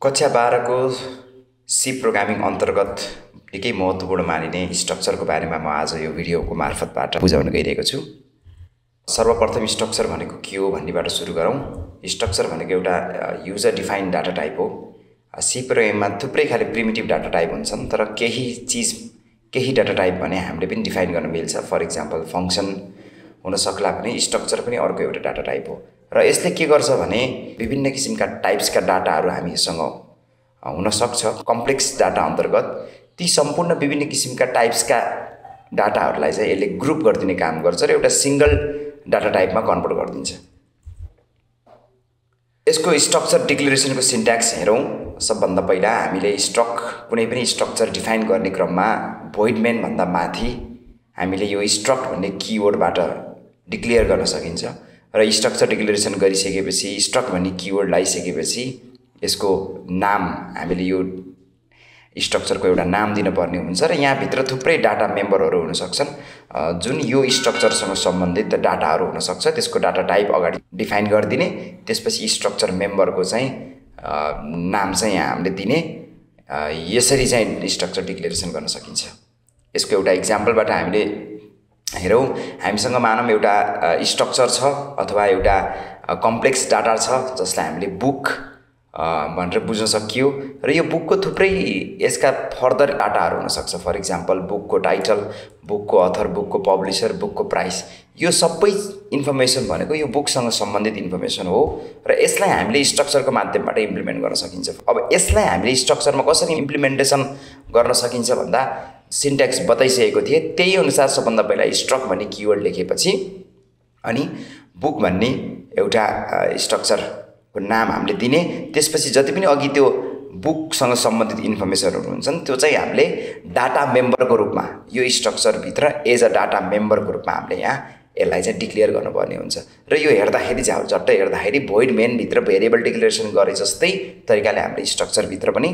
कक्षा 12 को C programming अन्तर्गत निकै महत्त्वपूर्ण मानिने स्ट्रक्चरको बारेमा म आज यो भिडियोको मार्फतबाट बुझाउन गइरहेको छु। सर्वप्रथम स्ट्रक्चर भनेको के हो भन्नेबाट सुरु गरौँ। स्ट्रक्चर भनेको एउटा युजर डिफाइन्ड डाटा टाइप हो। सी प्रोग्राममा थुप्रै खाले प्रिमिटिभ डाटा टाइप हुन्छन्, तर केही डाटा टाइप भने हामीले पनि डिफाइन गर्न मिल्छ। फर इक्जाम्पल फंक्सन हुन सक्ला भने स्ट्रक्चर पनि अर्को एउटा डाटा टाइप हो। र यसले के गर्छ भने विभिन्न किसिमका टाइप्सका डाटाहरू हामीसँग हुन सक्छ। कम्प्लेक्स डाटा अन्तर्गत ती सम्पूर्ण विभिन्न किसिमका टाइप्सका डाटाहरूलाई चाहिँ यसले ग्रुप गरिदिने काम गर्छ र एउटा सिंगल डाटा टाइपमा कन्भर्ट गरिदिन्छ। यसको स्ट्रक्चर डिक्लेरेसनको सिन्ट्याक्स हेरौँ। सबभन्दा पहिला हामीले कुनै पनि स्ट्रक्चर डिफाइन गर्ने क्रममा void main भन्दा माथि हामीले यो स्ट्रक्ट भन्ने किवर्डबाट डिक्लेयर गर्न सकिन्छ। र स्ट्रक्चर डिक्लेरेसन गरिसकेपछि स्ट्रक्ट भन्ने किवर्ड लगाइसकेपछि यसको नाम हामीले यो स्ट्रक्चरको एउटा नाम दिनुपर्ने हुन्छ र यहाँ भित्र थुप्रै डाटा मेम्बरहरू हुन सक्छन् जुन यो स्ट्रक्चरसँग सम्बन्धित डाटाहरू हुन सक्छ। त्यसको डाटा टाइप अगाडि डिफाइन गरिदिने, त्यसपछि स्ट्रक्चर मेम्बरको चाहिँ नाम चाहिँ यहाँ हामीले दिने। यसरी चाहिँ स्ट्रक्चर डिक्लेरेसन गर्न सकिन्छ। यसको एउटा इक्जाम्पलबाट हामीले हेरौँ। हामीसँग मानौँ एउटा स्ट्रक्चर छ अथवा एउटा कम्प्लेक्स डाटा छ जसलाई हामीले बुक भनेर बुझ्न सकियो र यो बुकको थुप्रै यसका फर्दर डाटाहरू हुन सक्छ। फर इक्जाम्पल बुकको टाइटल, बुकको अथर, बुकको पब्लिसर, बुकको प्राइस, यो सबै इन्फर्मेसन भनेको यो बुकसँग सम्बन्धित इन्फर्मेसन हो र यसलाई हामीले स्ट्रक्चरको माध्यमबाट इम्प्लिमेन्ट गर्न सकिन्छ। अब यसलाई हामीले स्ट्रक्चरमा कसरी इम्प्लिमेन्टेसन गर्न सकिन्छ भन्दा सिन्ट्याक्स बताइसकेको थिए। त्यही अनुसार सबभन्दा पहिला स्ट्रक्ट भन्ने किवर्ड लेखेपछि अनि बुक भन्ने एउटा स्ट्रक्चरको नाम हामीले दिने। त्यसपछि जति पनि अघि त्यो बुकसँग सम्बन्धित इन्फर्मेसनहरू हुन्छन् त्यो चाहिँ हामीले डाटा मेम्बरको रूपमा यो स्ट्रक्चरभित्र एज अ डाटा मेम्बरको रूपमा हामीले यहाँ यसलाई चाहिँ डिक्लेयर गर्नुपर्ने हुन्छ। र यो हेर्दाखेरि चाहिँ झट्टै हेर्दाखेरि void main भित्र भेरिएबल डिक्लेरेसन गरे जस्तै तरिकाले हामीले स्ट्रक्चरभित्र पनि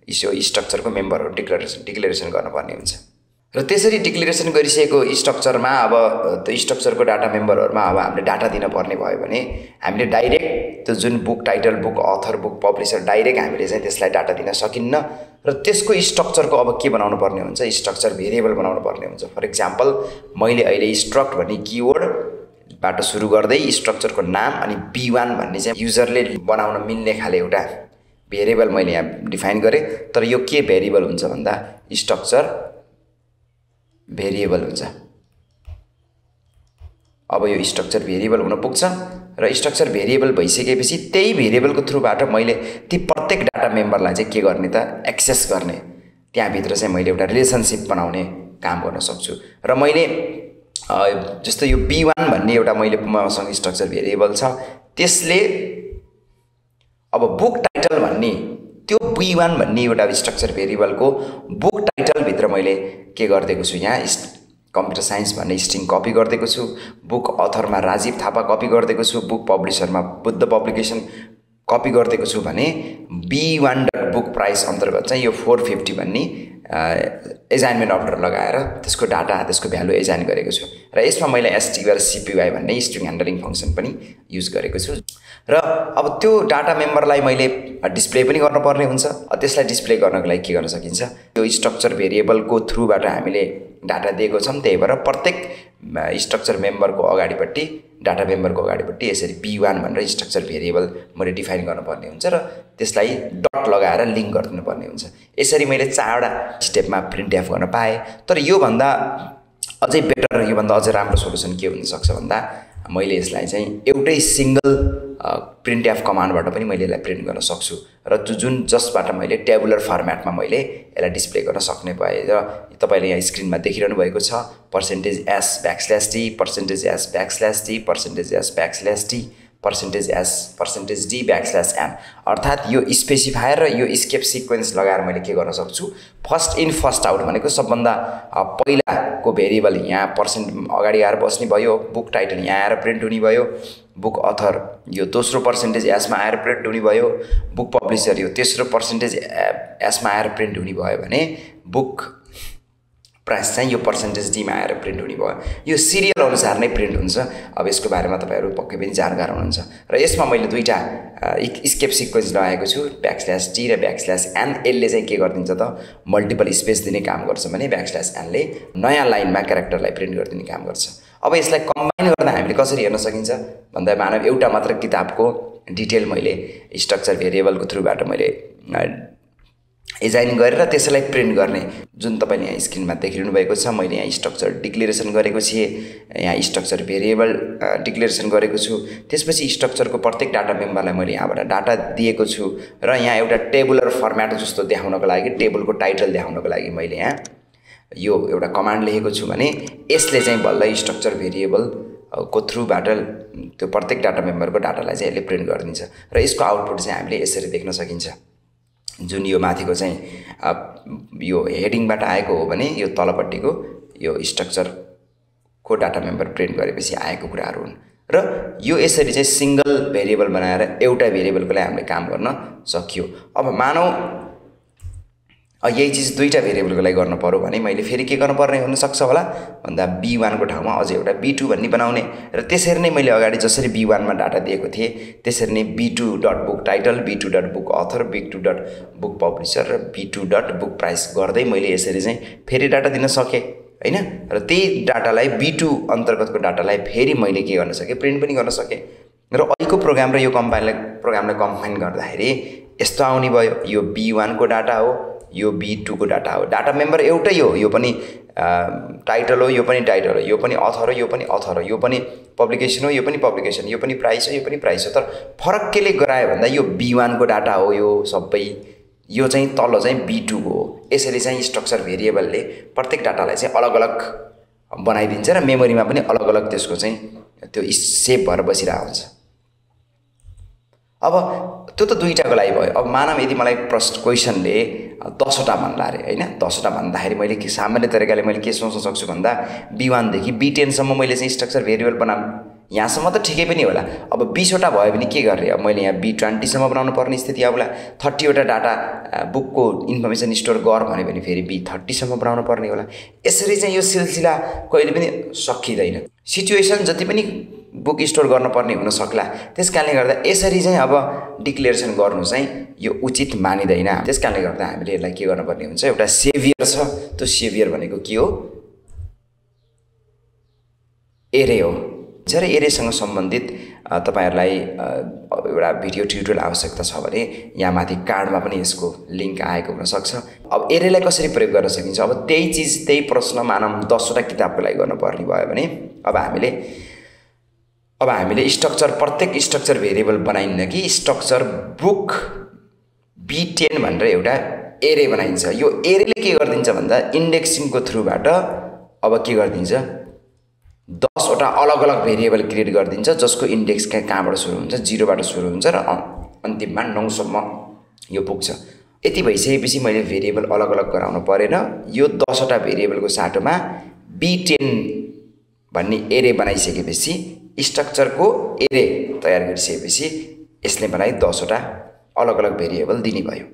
यो स्ट्रक्चरको मेम्बरहरू डिक्लेरेसन गर्नुपर्ने हुन्छ। र त्यसरी डिक्लेरेसन गरिसकेको स्ट्रक्चरमा अब त्यो स्ट्रक्चरको डाटा मेम्बरहरूमा अब हामीले डाटा दिनुपर्ने भयो भने हामीले डाइरेक्ट त्यो जुन book title, book author, book publisher direct हामीले चाहिँ त्यसलाई डाटा दिन सकिन्न र त्यसको स्ट्रक्चरको अब के बनाउनु पर्ने हुन्छ, स्ट्रक्चर भेरिएबल बनाउनु पर्ने हुन्छ। फर इक्जाम्पल मैले अहिले स्ट्रक्ट भन्ने किवर्डबाट सुरु गर्दै स्ट्रक्चरको नाम अनि b1 भन्ने चाहिँ युजरले बनाउन मिल्ने खाले एउटा भेरिएबल मैले यहाँ डिफाइन गरेँ। तर यो के भेरिएबल हुन्छ भन्दा स्ट्रक्चर भेरिएबल हुन्छ। अब यो स्ट्रक्चर भेरिएबल हुन पुग्छ र स्ट्रक्चर भेरिएबल भइसकेपछि त्यही भेरिएबलको थ्रुबाट मैले ती प्रत्येक डाटा मेम्बरलाई चाहिँ के गर्ने त एक्सेस गर्ने। त्यहाँभित्र चाहिँ मैले एउटा रिलेसनसिप बनाउने काम गर्न सक्छु। र मैले जस्तो यो b1 भन्ने एउटा मसँग स्ट्रक्चर भेरिएबल छ, त्यसले अब बुक टाइटल भन्ने त्यो b1 भन्ने एउटा स्ट्रक्चर भेरिएबलको बुक टाइटलभित्र मैले के गरिदिएको छु, यहाँ कम्प्युटर साइन्स भन्ने स्ट्रिङ कपी गरिदिएको छु। बुक अथरमा राजीव थापा कपी गरिदिएको छु। बुक पब्लिसरमा बुद्ध पब्लिकेसन कपी गरिदिएको छु भने b1.book प्राइस अन्तर्गत चाहिँ यो 450 भन्ने एजाइनमेन्ट अर्डर लगाएर त्यसको डाटा, त्यसको भ्यालु एजाइन गरेको छु। र यसमा मैले str_cpy भन्ने स्ट्रिङ ह्यान्डलिङ फङ्सन पनि युज गरेको छु। र अब त्यो डाटा मेम्बरलाई मैले डिस्प्ले पनि गर्नुपर्ने हुन्छ। त्यसलाई डिस्प्ले गर्नको लागि के गर्न सकिन्छ, यो स्ट्रक्चर भेरिएबलको थ्रुबाट हामीले डाटा दिएको छौँ। त्यही भएर प्रत्येक स्ट्रक्चर मेम्बरको अगाडिपट्टि, डाटा मेम्बरको अगाडिपट्टि यसरी b1 भनेर स्ट्रक्चर भेरिएबल मैले डिफाइन गर्नुपर्ने हुन्छ र त्यसलाई डट लगाएर लिङ्क गरिदिनुपर्ने हुन्छ। यसरी मैले 4वटा स्टेपमा प्रिन्ट एफ गर्न पाएँ। तर योभन्दा अझै बेटर, योभन्दा अझै राम्रो सोलुसन के हुनसक्छ भन्दा मैले यसलाई चाहिँ एउटै सिंगल प्रिन्ट एफ कमान्डबाट पनि मैले यसलाई प्रिन्ट गर्न सक्छु र जसबाट मैले टेबुलर फर्मेटमा मैले यसलाई डिस्प्ले गर्न सक्ने भए। र तपाईँले यहाँ स्क्रिनमा देखिरहनु भएको छ %s \t, %s \t, %s \t, %s %d\n। अर्थात् यो स्पेसिफायर र यो स्केप सिक्वेन्स लगाएर मैले के गर्न सक्छु, फर्स्ट इन फर्स्ट आउट भनेको सबभन्दा पहिलाको भेरिएबल यहाँ अगाडि आएर बस्ने भयो, बुक टाइटल यहाँ आएर प्रिन्ट हुने भयो, बुक अथर यो दोस्रो %s मा आएर प्रिन्ट हुने भयो, बुक पब्लिसर यो तेस्रो %s मा आएर प्रिन्ट हुने भयो भने बुक प्राइस चाहिँ यो पर्सेन्टेज डीमा आएर प्रिन्ट हुने भयो। यो सिरियल अनुसार नै प्रिन्ट हुन्छ। अब यसको बारेमा तपाईहरु पक्कै पनि जानकार हुनुहुन्छ। र यसमा मैले दुईटा स्केप सिक्वेन्स लगाएको छु, \t र \n। यसले चाहिँ के गर्दिन्छ त मल्टिपल स्पेस दिने काम गर्छ भने \n ले नयाँ लाइनमा क्यारेक्टरलाई प्रिन्ट गरिदिने काम गर्छ। अब यसलाई कम्बाइन गर्दा हामीले कसरी हेर्न सकिन्छ भन्दा मानव एउटा मात्र किताबको डिटेल मैले स्ट्रक्चर भेरिएबलको थ्रुबाट मैले डिजाइन गरेर त्यसैलाई प्रिन्ट गर्ने जुन तपाईले यहाँ स्क्रिनमा देखिरहनु भएको छ। मैले यहाँ स्ट्रक्चर डिक्लेरेसन गरेको छु, यहाँ स्ट्रक्चर भेरिएबल डिक्लेरेसन गरेको छु। त्यसपछि स्ट्रक्चरको प्रत्येक डाटा मेम्बरलाई मैले यहाँबाट डाटा दिएको छु र यहाँ एउटा टेबुलर फर्म्याट जस्तो देखाउनको लागि टेबलको टाइटल देखाउनको लागि मैले यहाँ यो एउटा कमान्ड लेखेको छु भने यसले चाहिँ बल्ल स्ट्रक्चर भेरिएबल को थ्रुबाट त्यो प्रत्येक डाटा मेम्बरको डाटालाई चाहिँ यसले प्रिन्ट गरिदिन्छ र यसको आउटपुट चाहिँ हामीले यसरी देख्न सकिन्छ। जुन यो माथिको चाहिँ यो हेडिङबाट आएको हो भने यो तलपट्टिको यो स्ट्रक्चरको डाटा मेम्बर प्रिन्ट गरेपछि आएको कुराहरू हुन् र यो यसरी चाहिँ सिंगल भेरिएबल बनाएर एउटा भेरिएबलको लागि हामीले काम गर्न सकियो। अब मानौ यही चीज दुईटा भेरिएबलको लागि गर्न पर्यो भने मैले फेरि के गर्न पर्ने हुन सक्छ होला भन्दा b1 को ठाउँमा अझै एउटा b2 भन्ने बनाउने र त्यसरी नै मैले अगाडि जसरी b1 मा डाटा दिएको थिए त्यसरी नै b2.book title, b2.book author, b2.book publisher र b2.book प्राइस गर्दै मैले यसरी चाहिँ फेरि डाटा दिन सके हैन। र त्यही डाटालाई b2 अन्तर्गतको डाटालाई फेरि मैले के गर्न सके प्रिन्ट पनि गर्न सके र अहिलेको प्रोग्राम र यो प्रोग्रामलाई कम्बाइन गर्दाखेरि यस्तो आउने भयो। यो b1 को डाटा हो, यो b2 को डाटा हो। डाटा मेम्बर एउटै हो, यो पनि टाइटल हो, यो पनि टाइटल हो, यो पनि अथर हो, यो पनि अथर हो, यो पनि पब्लिकेसन हो, यो पनि पब्लिकेसन, यो पनि प्राइस हो, यो पनि प्राइस हो। तर फरक केले गरायो भन्दा यो b1 को डाटा हो यो सबै, यो चाहिँ तल चाहिँ b2 को हो। यसरी चाहिँ स्ट्रक्चर भेरिएबलले प्रत्येक डाटालाई चाहिँ अलग-अलग बनाइदिन्छ र मेमोरीमा पनि अलग-अलग त्यसको चाहिँ त्यो सेभ भएर बसिरहेको हुन्छ। अब त्यो त दुईटाको लागि भयो। अब मानव यदि मलाई क्वेशनले 10 वटा भन्ला रे हैन, 10 वटा भन्दाखेरि मैले के सामान्य तरिकाले मैले के सोच्न सक्छु भन्दा b1 देखि b10 सम्म मैले चाहिँ स्ट्रक्चर भेरिएबल बनाऊँ, यहाँसम्म त ठिकै पनि होला। अब 20 वटा भयो भने के गर्ने, अब मैले यहाँ b20 सम्म बनाउनु पर्ने स्थिति आउला। 30 वटा डाटा बुकको इन्फर्मेसन स्टोर गर भन्यो भने फेरि b30 सम्म बनाउनु पर्ने होला। यसरी चाहिँ यो सिलसिला कहिले पनि सकिदैन। सिचुएसन जति पनि बुक स्टोर गर्न पर्ने हुन सक्ला, त्यसकारणले गर्दा यसरी चाहिँ अब डिक्लेरेसन गर्नु चाहिँ यो उचित मानिदैन। त्यसकारणले गर्दा हामीले यसलाई के गर्नुपर्ने हुन्छ, एउटा सेभियर छ। त्यो सेभियर भनेको के हो, एरे हो। र एरेसँग सम्बन्धित तपाईहरुलाई एउटा भिडियो ट्युटोरियल आवश्यकता छ भने यहाँ माथि कार्डमा पनि यसको लिंक आएको हुन सक्छ। अब एरेलाई कसरी प्रयोग गर्न सकिन्छ, अब त्यही चीज त्यही प्रश्न मानव 10 वटा किताबको लागि गर्न पर्ने भयो भने अब हामीले स्ट्रक्चर प्रत्येक स्ट्रक्चर भेरिएबल बनाइन्न कि स्ट्रक्चर बुक b10 भनेर एउटा एरे बनाइन्छ। यो एरेले के गर्दिन्छ भन्दा इन्डेक्सिङको थ्रुबाट अब के गर्दिन्छ 10 वटा अलग-अलग भेरिएबल क्रिएट गर्दिन्छ जसको इन्डेक्स कहाँबाट सुरु हुन्छ, 0 बाट सुरु हुन्छ र अन्तिममा 9 सम्म यो पुग्छ। यति भइसकेपछि मैले भेरिएबल अलग-अलग गराउन परेन। यो 10 वटा भेरिएबलको साटोमा b10 भन्ने एरे बनाइसकेपछि स्ट्रक्चरको एरे तयार गरिसकेपछि यसले मलाई 10 वटा अलग-अलग भेरिएबल दिने भयो।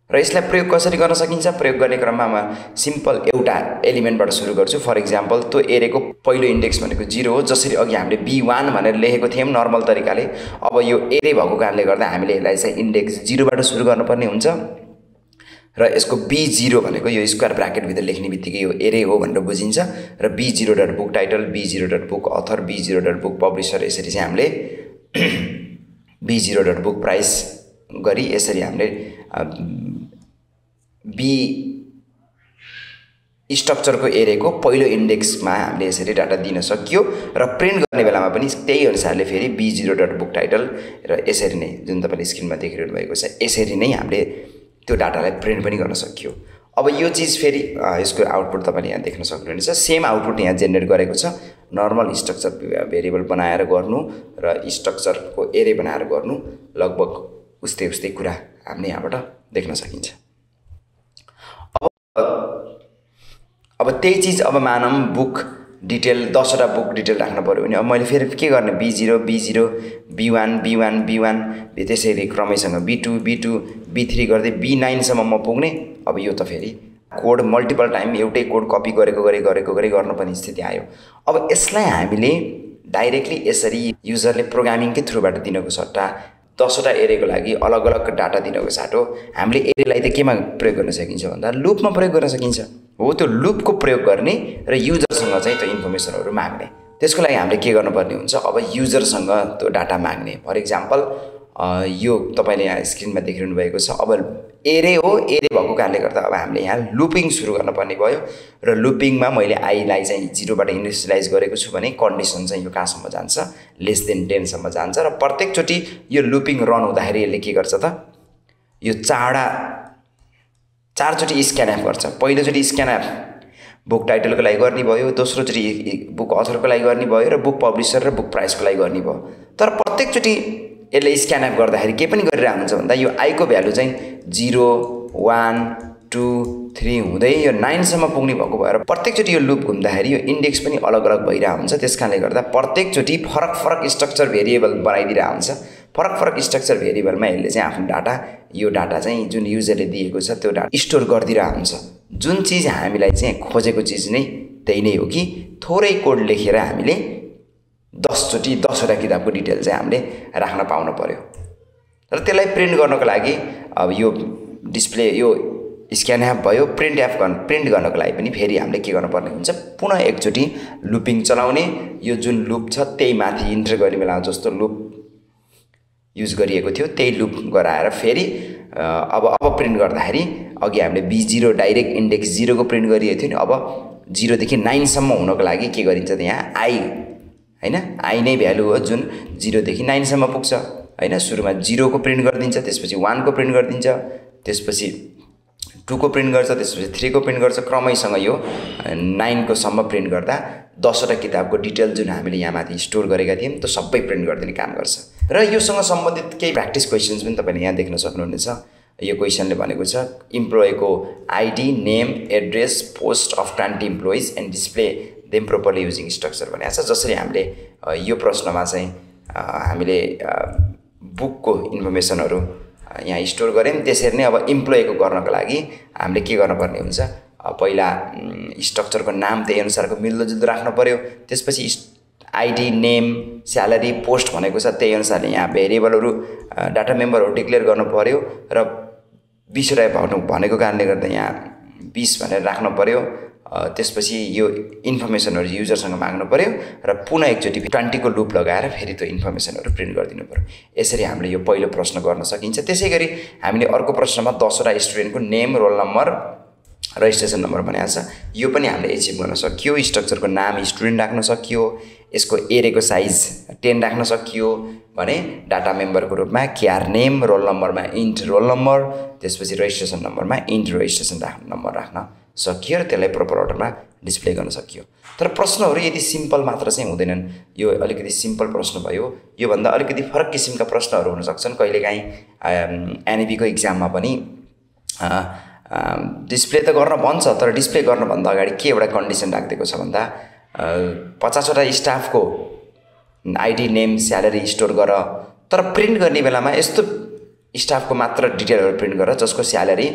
र यसलाई प्रयोग कसरी गर्न सकिन्छ, प्रयोग गर्ने क्रममा म सिम्पल एउटा एलिमेन्टबाट सुरु गर्छु। फर एक्जाम्पल त्यो एरेको पहिलो इन्डेक्स भनेको 0 हो, जसरी अघि हामीले b1 भनेर लेखेको थियौं नर्मल तरिकाले। अब यो एरे भएको कारणले गर्दा हामीले यसलाई चाहिँ इन्डेक्स 0 बाट सुरु गर्नुपर्ने हुन्छ र यसको b0 भनेको यो स्क्वायर ब्राकेट भित्र लेख्ने बित्तिकै यो एरे हो भनेर बुझिन्छ र b0.book title, b0.book author, b0.book publisher यसरी चाहिँ हामीले b0.book प्राइस गरी यसरी हामीले बी स्ट्रक्चरको एरेको पहिलो इन्डेक्समा हामीले यसरी डाटा दिन सकियो र प्रिन्ट गर्ने बेलामा पनि त्यही अनुसारले फेरि b0.book टाइटल र यसरी नै जुन तपाईले स्क्रिनमा देखिरहनु भएको छ यसरी नै हामीले त्यो डाटालाई प्रिन्ट पनि गर्न सकियो। अब यो चीज फेरि यसको आउटपुट तपाईले यहाँ देख्न सक्नुहुन्छ। सेम आउटपुट यहाँ जेनेरेट गरेको छ। नर्मल स्ट्रक्चर भेरिएबल बनाएर गर्नु र स्ट्रक्चरको एरे बनाएर गर्नु लगभग उस्तै कुरा हामीले यहाँबाट देख्न सकिन्छ। अब त्यही चीज अब मानम बुक डिटेल 10 वटा बुक डिटेल राख्न पर्यो भने अब मैले फेरि के गर्ने, b0 b1 त्यसरी क्रमैसँग b2 b3 गर्दै b9 सम्म म पुग्ने। अब यो त फेरि कोड मल्टिपल टाइम एउटै कोड कपी गरेको गर्नुपर्ने स्थिति आयो। अब यसलाई हामीले डाइरेक्टली यसरी युजरले प्रोग्रामिङकै थ्रुबाट दिनको सट्टा 10 वटा एरेको लागि अलग अलग डाटा दिनको साटो हामीले एरेलाई त केमा प्रयोग गर्न सकिन्छ भन्दा लुपमा प्रयोग गर्न सकिन्छ। हो त्यो लुपको प्रयोग गर्ने र युजरसँग चाहिँ त्यो इन्फर्मेसनहरू माग्ने। त्यसको लागि हामीले के गर्नुपर्ने हुन्छ, अब युजरसँग त्यो डाटा माग्ने। फर इक्जाम्पल यो तपाईले यहाँ स्क्रिनमा देखिरहनु भएको छ। अब एरे हो, एरे भएको कारणले गर्दा अब हामीले यहाँ लुपिङ सुरु गर्नुपर्ने भयो र लुपिङमा मैले आईलाई चाहिँ 0 बाट इनिसियलाइज गरेको छु भने कन्डिसन चाहिँ यो कहाँसम्म जान्छ, लेस देन 10 सम्म जान्छ र प्रत्येकचोटि यो लुपिङ रन हुँदाखेरि यसले के गर्छ त, यो चारचोटि स्क्यानएफ गर्छ। पहिलोचोटि स्क्यानएफ बुक टाइटलको लागि गर्ने भयो, दोस्रोचोटि बुक अथरको लागि गर्ने भयो र बुक पब्लिसर र बुक प्राइसको लागि गर्ने भयो। तर प्रत्येकचोटि यसले स्क्यानएफ गर्दाखेरि के पनि गरिरहेको हुन्छ भन्दा यो आई को भ्यालु चाहिँ 0 1 2 3 हुँदै यो 9 सम्म पुग्ने भएको भएर प्रत्येकचोटि यो लुप घुम्दाखेरि यो इन्डेक्स पनि अलग अलग भइरहेको हुन्छ। त्यसकारणले गर्दा प्रत्येकचोटि फरक स्ट्रक्चर भेरिएबल बनाइदिरहेको हुन्छ। फरक स्ट्रक्चर भेरिएबलमा यसले चाहिँ आफ्नो डाटा, यो डाटा चाहिँ जुन युजरले दिएको छ त्यो डाटा स्टोर गरिदिरहेको हुन्छ। जुन चिज हामीलाई चाहिँ खोजेको चिज नै त्यही नै हो कि थोरै कोड लेखेर हामीले 10 वटा किताबको डिटेल चाहिँ हामीले राख्न पाउनु पर्यो र त्यसलाई प्रिन्ट गर्नको लागि अब यो डिस्प्ले यो स्क्यानएफ भयो, प्रिन्ट गर्नको लागि पनि फेरि हामीले के गर्नुपर्ने हुन्छ, पुनः एकचोटि लुपिङ चलाउने। यो जुन लुप छ त्यही माथि इन्टर गर्ने बेलामा जस्तो लुप युज गरिएको थियो त्यही लुप गराएर फेरि अब प्रिन्ट गर्दाखेरि अघि हामीले B0 डाइरेक्ट इन्डेक्स 0 को प्रिन्ट गरिएको थियो नि, अब 0 देखि 9 सम्म हुनको लागि के गरिन्छ त यहाँ आई हैन, आई नै भ्यालु हो जुन 0 देखि 9 सम्म पुग्छ हैन। सुरुमा 0 को प्रिन्ट गरिदिन्छ, त्यसपछि 1 को प्रिन्ट गरिदिन्छ, त्यसपछि 2 को प्रिन्ट गर्छ, त्यसपछि 3 को प्रिन्ट गर्छ। क्रमैसँग यो 9 को सम्म प्रिन्ट गर्दा 10 वटा किताबको डिटेल जुन हामीले यहाँ माथि स्टोर गरेका थियौं त्यो सबै प्रिन्ट गरिदिने काम गर्छ। र योसँग सम्बन्धित केही प्र्याक्टिस क्वेशन्स पनि तपाईले यहाँ देख्न सक्नुहुनेछ। यो क्वेशनले भनेको छ इम्प्लोयीको ID, name, address, post of current employees and display them properly using structure भनेको छ। जसरी हामीले यो प्रश्नमा चाहिँ हामीले बुकको इन्फर्मेसनहरु यहाँ स्टोर गर्यौं त्यसरी नै अब इम्प्लोयीको गर्नको लागि हामीले के गर्नुपर्ने हुन्छ, पहिला स्ट्रक्चरको नाम त्यही अनुसारको मिल्दोजुल्दो राख्न पर्यो। त्यसपछि आईडी, नेम, स्यालेरी, पोस्ट भनेको छ त्यही अनुसारले यहाँ भेरिएबलहरु डाटा मेम्बरहरु डिक्लेयर गर्नु पर्यो र 20 वटा भनेको कारणले गर्दा यहाँ 20 भनेर राख्न पर्यो। त्यसपछि यो इन्फर्मेसनहरु युजरसँग माग्नु पर्यो र पुनः एकचोटि 20 को लुप लगाएर फेरि त्यो इन्फर्मेसनहरु प्रिन्ट गरिदिनु पर्यो। यसरी हामीले यो पहिलो प्रश्न गर्न सकिन्छ। त्यसैगरी हामीले अर्को प्रश्नमा 10 वटा स्टुडेन्टको name, roll number, registration number भनेको छ। यो पनि हामीले एचिभ गर्न सकियो। स्ट्रक्चरको नाम स्टुडेन्ट राख्न सकियो, यसको एरेको साइज 10 राख्न सकियो भने डाटा मेम्बरको रूपमा केआर नेम, रोल नम्बरमा इन्ट रोल नम्बर, त्यसपछि रजिस्ट्रेसन नम्बरमा इन्ट रजिस्ट्रेसन नम्बर राख्न सकियो र त्यसलाई प्रोपर अर्डरमा डिस्प्ले गर्न सकियो। तर प्रश्नहरु यदि सिम्पल मात्र चाहिँ हुँदैनन्। यो अलिकति सिम्पल प्रश्न भयो। यो भन्दा अलिकति फरक किसिमका प्रश्नहरु हुन सक्छन्। कहिलेकाहीँ एनईपी को एक्जाममा पनि डिस्प्ले त गर्न भन्छ तर डिस्प्ले गर्न भन्दा अगाडि के एउटा कन्डिसन राख्दिएको छ भन्दा 50 वटा स्टाफको आईडी, नेम, स्यालेरी स्टोर गर, तर प्रिन्ट गर्ने बेलामा यस्तो स्टाफको मात्र डिटेलहरु प्रिन्ट गर जसको स्यालेरी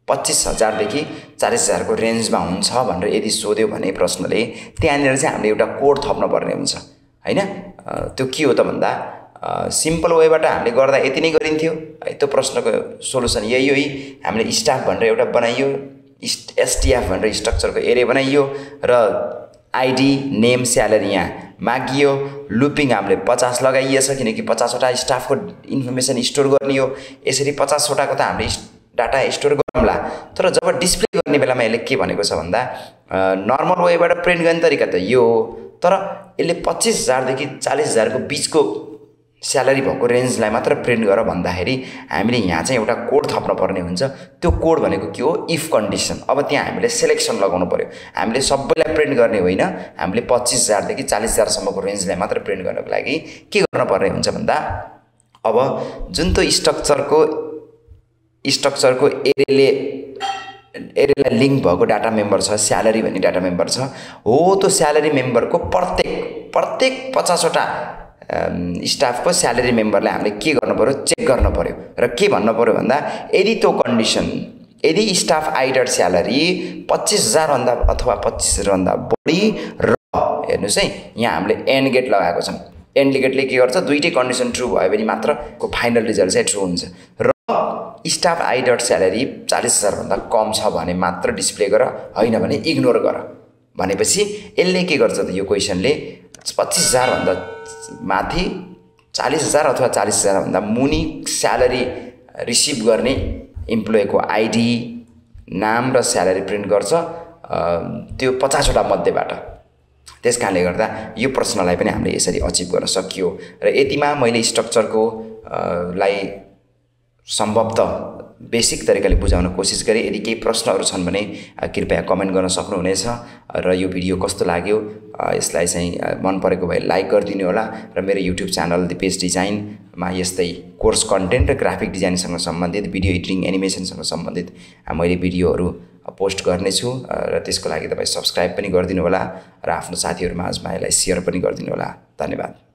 25,000 देखि 40,000 को रेन्जमा हुन्छ भनेर यदि सोध्यो भने प्रश्नले त्यहाँनिर चाहिँ हामीले एउटा कोड थप्न पर्ने हुन्छ हैन। त्यो के हो त भन्दा सिम्पल वेबाट हामीले गर्दा यति नै गरिन्थ्यो है। त्यो प्रश्नको सोलुसन यही हो। हामीले स्टाफ भनेर एउटा बनाइयो, एसटीएफ भनेर स्ट्रक्चरको एरे बनाइयो र आईडी, नेम, स्यालेरी यहाँ मागियो। लुपिङ हामीले 50 लगाइएछ किनकि 50 वटा स्टाफको इन्फर्मेसन स्टोर गर्ने हो। यसरी 50 वटाको त हामीले डाटा स्टोर गरौँला। तर जब डिस्प्ले गर्ने बेलामा यसले के भनेको छ भन्दा नर्मल वेबाट प्रिन्ट गर्ने तरिका त यो हो, तर यसले 25,000 देखि 40,000 को बीचको स्यालेरी भएको रेन्जलाई मात्र प्रिन्ट गर भन्दाखेरि हामीले यहाँ चाहिँ एउटा कोड थप्न पर्ने हुन्छ। त्यो कोड भनेको के हो, इफ कन्डिसन। अब त्यहाँ हामीले सिलेक्सन लगाउनु पर्यो। हामीले सबैलाई प्रिन्ट गर्ने होइन, हामीले 25,000 देखि 40,000 सम्मको रेन्जलाई मात्र प्रिन्ट गर्नको लागि के गर्न पर्ने हुन्छ भन्दा अब जुन त्यो स्ट्रक्चरको एरेलाई लिंक भएको डाटा मेम्बर छ, स्यालेरी भन्ने डाटा मेम्बर छ हो, त्यो स्यालेरी मेम्बरको प्रत्येक 50 वटा स्टाफको स्यालेरी मेम्बरलाई हामीले के गर्नु पर्यो, चेक गर्न पर्यो र के भन्नु पर्यो भन्दा यदि त्यो कन्डिसन यदि स्टाफ आइडर स्यालेरी 25,000 भन्दा अथवा 25,000 भन्दा बढी र हेर्नुस् है यहाँ हामीले एन्ड गेट लगाएको छौं एन्ड गेटले के गर्छ दुईटै कन्डिसन ट्रु भयो भने मात्र को फाइनल रिजल्ट चाहिँ ट्रु हुन्छ र स्टाफ आइडर स्यालेरी 40,000 भन्दा कम छ भने मात्र डिस्प्ले गर हैन भने इग्नोर गर भनेपछि यसले के गर्छ त यो क्वेशनले 25,000 भन्दा माथि 40,000 अथवा 40,000 भन्दा मुनि स्यालेरी रिसिभ गर्ने इम्प्लोयको आइडी नाम र स्यालेरी प्रिन्ट गर्छ त्यो 50 वटा मध्येबाट त्यसकारणले गर्दा यो प्रश्नलाई पनि हामीले यसरी अचिभ गर्न सकियो र यतिमा मैले स्ट्रक्चरको लाई सम्भवतः बेसिक तरिकाले बुझाउन कोसिस गरे यदि केही प्रश्नहरू छन् भने कृपया कमेन्ट गर्न सक्नुहुनेछ र यो भिडियो कस्तो लाग्यो यसलाई चाहिँ मन परेको भए लाइक गरिदिनु होला र मेरो युट्युब च्यानल द पेज डिजाइनमा यस्तै कोर्स कन्टेन्ट र ग्राफिक डिजाइनसँग सम्बन्धित भिडियो एडिटिङ एनिमेसनसँग सम्बन्धित मैले भिडियोहरू पोस्ट गर्नेछु र त्यसको लागि तपाईं सब्स्क्राइब पनि गरिदिनु होला र आफ्नो साथीहरुमा यसलाई शेयर पनि गरिदिनु होला धन्यवाद।